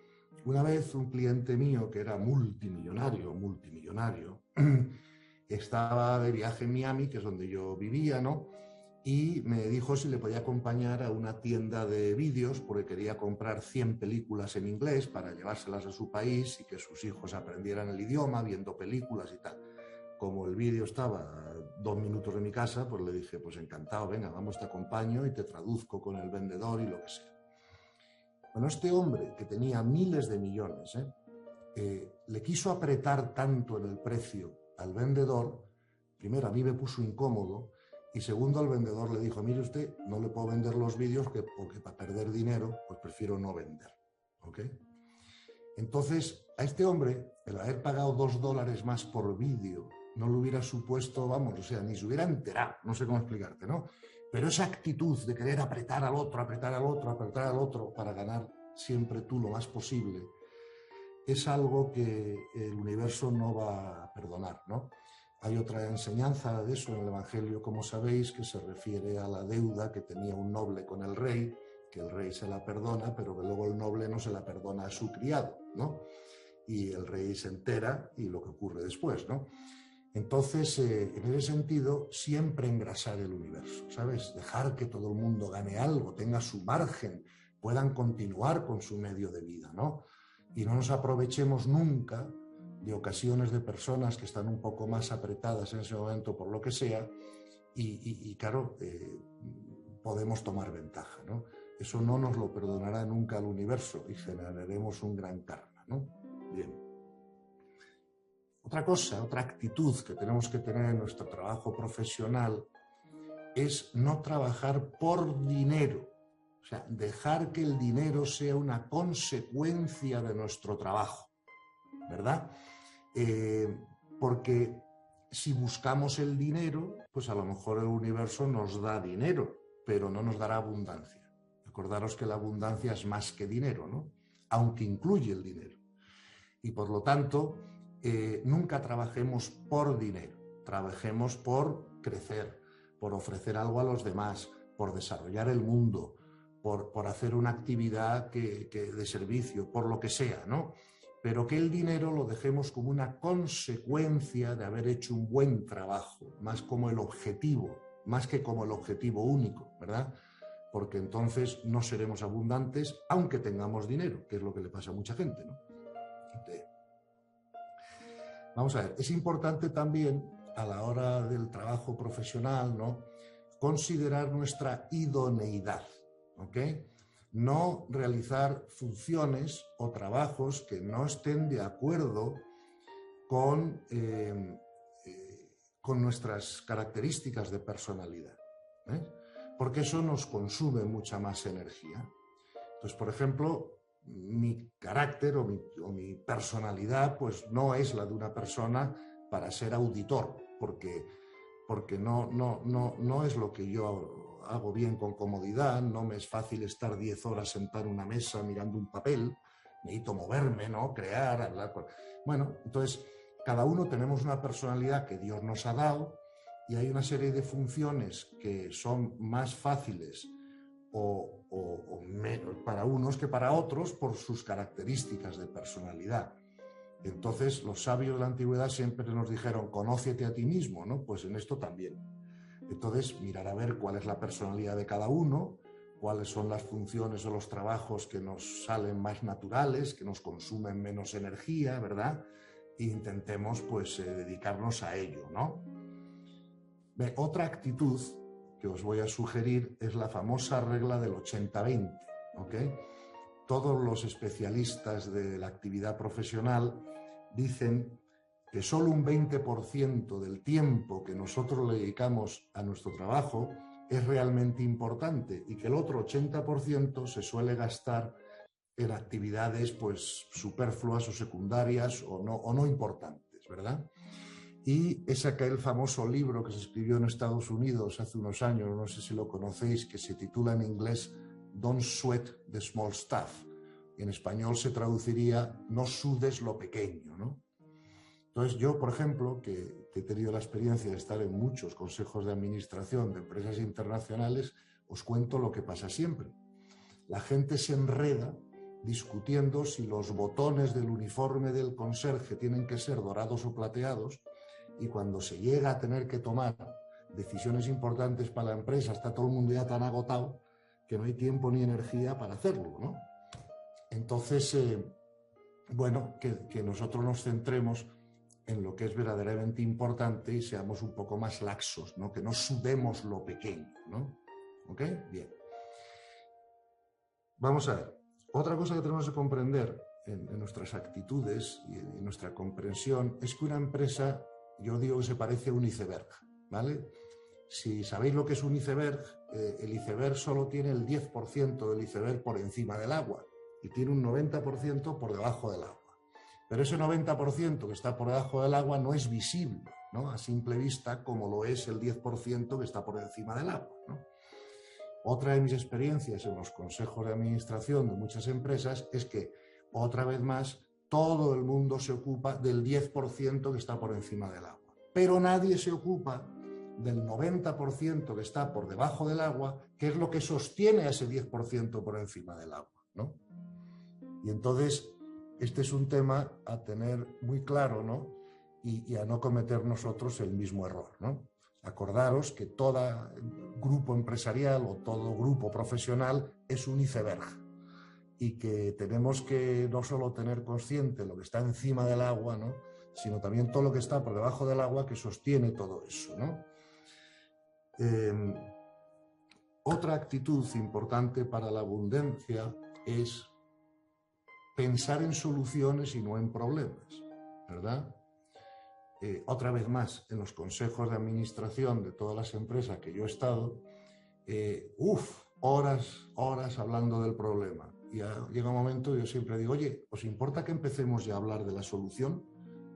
Una vez un cliente mío que era multimillonario, estaba de viaje en Miami, que es donde yo vivía, ¿no? Y me dijo si le podía acompañar a una tienda de vídeos porque quería comprar 100 películas en inglés para llevárselas a su país y que sus hijos aprendieran el idioma viendo películas y tal. Como el vídeo estaba a 2 minutos de mi casa, pues le dije, pues encantado, venga, vamos, te acompaño y te traduzco con el vendedor y lo que sea. Bueno, este hombre, que tenía miles de millones, le quiso apretar tanto en el precio al vendedor. Primero, a mí me puso incómodo, y segundo, al vendedor le dijo, mire usted, no le puedo vender los vídeos porque para perder dinero, pues prefiero no vender. ¿Ok? Entonces, a este hombre, el haber pagado $2 más por vídeo, no le hubiera supuesto, vamos, o sea, ni se hubiera enterado, no sé cómo explicarte, ¿no? Pero esa actitud de querer apretar al otro, apretar al otro, apretar al otro para ganar siempre tú lo más posible, es algo que el universo no va a perdonar, ¿no? Hay otra enseñanza de eso en el Evangelio, como sabéis, que se refiere a la deuda que tenía un noble con el rey, que el rey se la perdona, pero que luego el noble no se la perdona a su criado, ¿no? Y el rey se entera y lo que ocurre después, ¿no? Entonces, en ese sentido, siempre engrasar el universo, ¿sabes? Dejar que todo el mundo gane algo, tenga su margen, puedan continuar con su medio de vida, ¿no? Y no nos aprovechemos nunca de ocasiones de personas que están un poco más apretadas en ese momento por lo que sea y claro, podemos tomar ventaja, ¿no? Eso no nos lo perdonará nunca el universo y generaremos un gran karma, ¿no? Bien. Otra cosa, otra actitud que tenemos que tener en nuestro trabajo profesional es no trabajar por dinero. O sea, dejar que el dinero sea una consecuencia de nuestro trabajo, ¿verdad? Porque si buscamos el dinero, pues a lo mejor el universo nos da dinero, pero no nos dará abundancia. Acordaros que la abundancia es más que dinero, ¿no? Aunque incluye el dinero. Y por lo tanto, nunca trabajemos por dinero, trabajemos por crecer, por ofrecer algo a los demás, por desarrollar el mundo, por hacer una actividad de servicio, por lo que sea, ¿no? Pero que el dinero lo dejemos como una consecuencia de haber hecho un buen trabajo, más como el objetivo, más que como el objetivo único, ¿verdad? Porque entonces no seremos abundantes aunque tengamos dinero, que es lo que le pasa a mucha gente, ¿no? Vamos a ver, es importante también a la hora del trabajo profesional, ¿no?, considerar nuestra idoneidad, ¿ok? No realizar funciones o trabajos que no estén de acuerdo con nuestras características de personalidad, porque eso nos consume mucha más energía. Entonces, por ejemplo, mi carácter o mi personalidad pues no es la de una persona para ser auditor, porque no es lo que yo hago bien con comodidad, no me es fácil estar 10 horas sentado en una mesa mirando un papel, necesito moverme, ¿no?, crear, hablar. Bueno, entonces cada uno tenemos una personalidad que Dios nos ha dado y hay una serie de funciones que son más fáciles o menos para unos que para otros por sus características de personalidad. Entonces, los sabios de la antigüedad siempre nos dijeron, conócete a ti mismo, ¿no? Pues en esto también. Entonces, mirar a ver cuál es la personalidad de cada uno, cuáles son las funciones o los trabajos que nos salen más naturales, que nos consumen menos energía, ¿verdad? E intentemos, pues, dedicarnos a ello, ¿no? Otra actitud que os voy a sugerir es la famosa regla del 80-20, ¿ok? Todos los especialistas de la actividad profesional dicen que solo un 20% del tiempo que nosotros le dedicamos a nuestro trabajo es realmente importante y que el otro 80% se suele gastar en actividades pues superfluas o secundarias o no importantes, ¿verdad? Y es aquel famoso libro que se escribió en Estados Unidos hace unos años, no sé si lo conocéis, que se titula en inglés Don't Sweat the Small Stuff. En español se traduciría No sudes lo pequeño, ¿no? Entonces yo, por ejemplo, que he tenido la experiencia de estar en muchos consejos de administración de empresas internacionales, os cuento lo que pasa siempre. La gente se enreda discutiendo si los botones del uniforme del conserje tienen que ser dorados o plateados, y cuando se llega a tener que tomar decisiones importantes para la empresa, está todo el mundo ya tan agotado que no hay tiempo ni energía para hacerlo, ¿no? Entonces, bueno, que nosotros nos centremos en lo que es verdaderamente importante y seamos un poco más laxos, ¿no? Que no sudemos lo pequeño, ¿no? ¿Ok? Bien. Vamos a ver. Otra cosa que tenemos que comprender en nuestras actitudes y en nuestra comprensión es que una empresa, yo digo que se parece a un iceberg, ¿vale? Si sabéis lo que es un iceberg, el iceberg solo tiene el 10% del iceberg por encima del agua y tiene un 90% por debajo del agua. Pero ese 90% que está por debajo del agua no es visible, ¿no? A simple vista, como lo es el 10% que está por encima del agua, ¿no? Otra de mis experiencias en los consejos de administración de muchas empresas es que, otra vez más, todo el mundo se ocupa del 10% que está por encima del agua. Pero nadie se ocupa del 90% que está por debajo del agua, que es lo que sostiene a ese 10% por encima del agua, ¿no? Y entonces, este es un tema a tener muy claro, ¿no? Y a no cometer nosotros el mismo error, ¿no? Acordaros que todo grupo empresarial o todo grupo profesional es un iceberg y que tenemos que no solo tener consciente lo que está encima del agua, ¿no? Sino también todo lo que está por debajo del agua que sostiene todo eso, ¿no? Otra actitud importante para la abundancia es pensar en soluciones y no en problemas, ¿verdad? Otra vez más, en los consejos de administración de todas las empresas que yo he estado, horas hablando del problema. Y llega un momento, yo siempre digo, oye, ¿os importa que empecemos ya a hablar de la solución?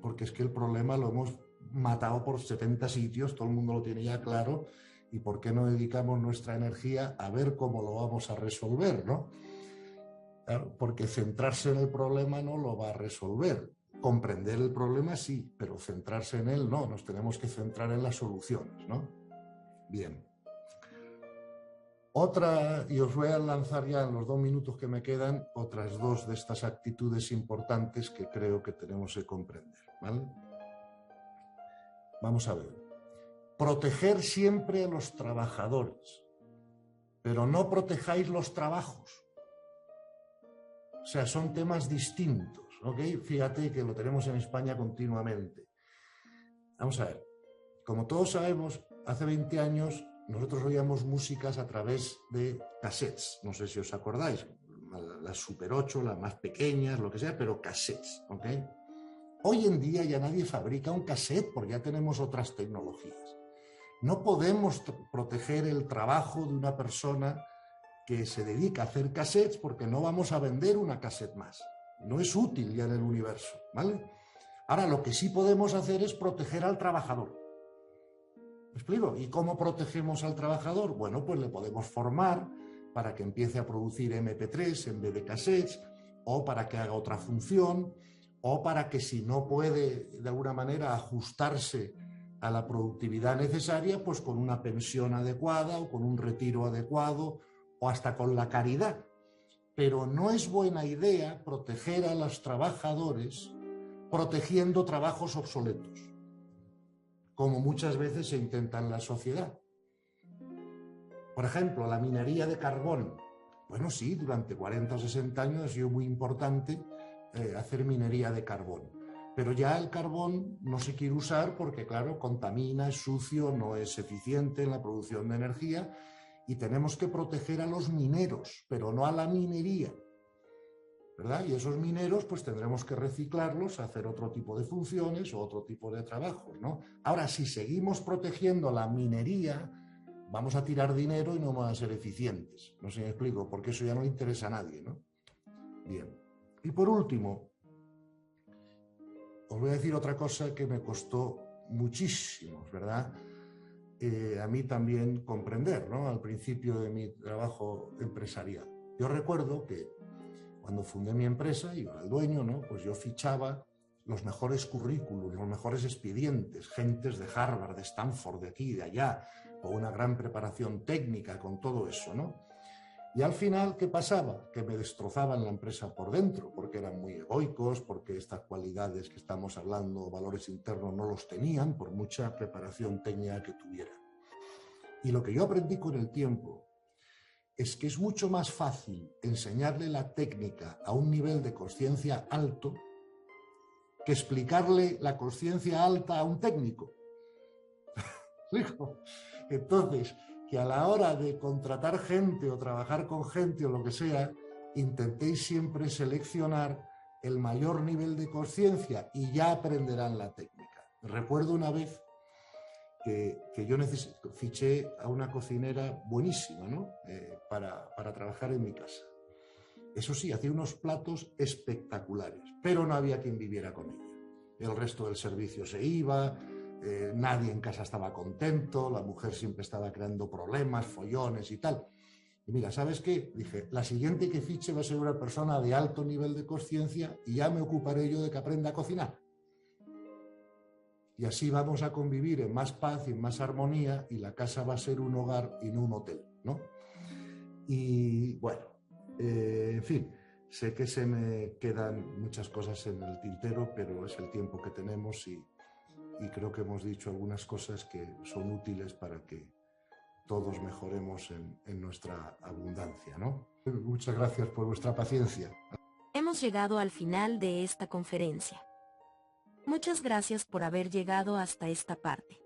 Porque es que el problema lo hemos matado por 70 sitios, todo el mundo lo tiene ya claro, y ¿por qué no dedicamos nuestra energía a ver cómo lo vamos a resolver, ¿no? Claro, porque centrarse en el problema no lo va a resolver. Comprender el problema sí, pero centrarse en él no, nos tenemos que centrar en las soluciones, ¿no? Bien. Otra, y os voy a lanzar ya en los 2 minutos que me quedan, otras 2 de estas actitudes importantes que creo que tenemos que comprender, ¿vale? Vamos a ver. Proteger siempre a los trabajadores, pero no protejáis los trabajos. O sea, son temas distintos, ¿ok? Fíjate que lo tenemos en España continuamente. Vamos a ver. Como todos sabemos, hace 20 años nosotros oíamos músicas a través de cassettes. No sé si os acordáis. Las Super 8, las más pequeñas, lo que sea, pero cassettes, ¿ok? Hoy en día ya nadie fabrica un cassette porque ya tenemos otras tecnologías. No podemos proteger el trabajo de una persona que se dedica a hacer cassettes porque no vamos a vender una cassette más. No es útil ya en el universo, ¿vale? Ahora, lo que sí podemos hacer es proteger al trabajador. ¿Me explico? ¿Y cómo protegemos al trabajador? Bueno, pues le podemos formar para que empiece a producir MP3 en vez de cassettes, o para que haga otra función, o para que si no puede de alguna manera ajustarse a la productividad necesaria, pues con una pensión adecuada o con un retiro adecuado, o hasta con la caridad. Pero no es buena idea proteger a los trabajadores protegiendo trabajos obsoletos, como muchas veces se intenta en la sociedad. Por ejemplo, la minería de carbón. Bueno, sí, durante 40 o 60 años ha sido muy importante hacer minería de carbón. Pero ya el carbón no se quiere usar porque, claro, contamina, es sucio, no es eficiente en la producción de energía y tenemos que proteger a los mineros, pero no a la minería, ¿verdad? Y esos mineros pues tendremos que reciclarlos, hacer otro tipo de funciones o otro tipo de trabajos, ¿no? Ahora, si seguimos protegiendo la minería, vamos a tirar dinero y no vamos a ser eficientes. No sé si me explico, porque eso ya no interesa a nadie, ¿no? Bien. Y por último, os voy a decir otra cosa que me costó muchísimo, ¿verdad? A mí también comprender, ¿no? Al principio de mi trabajo empresarial. Yo recuerdo que cuando fundé mi empresa, yo era el dueño, ¿no? Pues yo fichaba los mejores currículos, los mejores expedientes, gentes de Harvard, de Stanford, de aquí, de allá, con una gran preparación técnica, con todo eso, ¿no? Y al final, ¿qué pasaba? Que me destrozaban la empresa por dentro, porque eran muy egoicos, porque estas cualidades que estamos hablando, valores internos, no los tenían, por mucha preparación técnica que tuvieran. Y lo que yo aprendí con el tiempo es que es mucho más fácil enseñarle la técnica a un nivel de consciencia alto que explicarle la consciencia alta a un técnico. Entonces, que a la hora de contratar gente o trabajar con gente o lo que sea, intentéis siempre seleccionar el mayor nivel de conciencia y ya aprenderán la técnica. Recuerdo una vez que yo fiché a una cocinera buenísima, ¿no? Para trabajar en mi casa. Eso sí, hacía unos platos espectaculares, pero no había quien viviera con ella. El resto del servicio se iba, nadie en casa estaba contento, la mujer siempre estaba creando problemas, follones y tal. Y mira, ¿sabes qué? Dije, la siguiente que fiche va a ser una persona de alto nivel de conciencia y ya me ocuparé yo de que aprenda a cocinar. Y así vamos a convivir en más paz y en más armonía y la casa va a ser un hogar y no un hotel, ¿no? Y bueno, en fin, sé que se me quedan muchas cosas en el tintero, pero es el tiempo que tenemos y creo que hemos dicho algunas cosas que son útiles para que todos mejoremos en nuestra abundancia, ¿no? Muchas gracias por vuestra paciencia. Hemos llegado al final de esta conferencia. Muchas gracias por haber llegado hasta esta parte.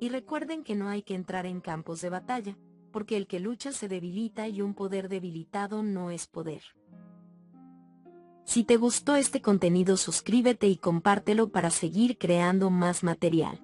Y recuerden que no hay que entrar en campos de batalla, porque el que lucha se debilita y un poder debilitado no es poder. Si te gustó este contenido, suscríbete y compártelo para seguir creando más material.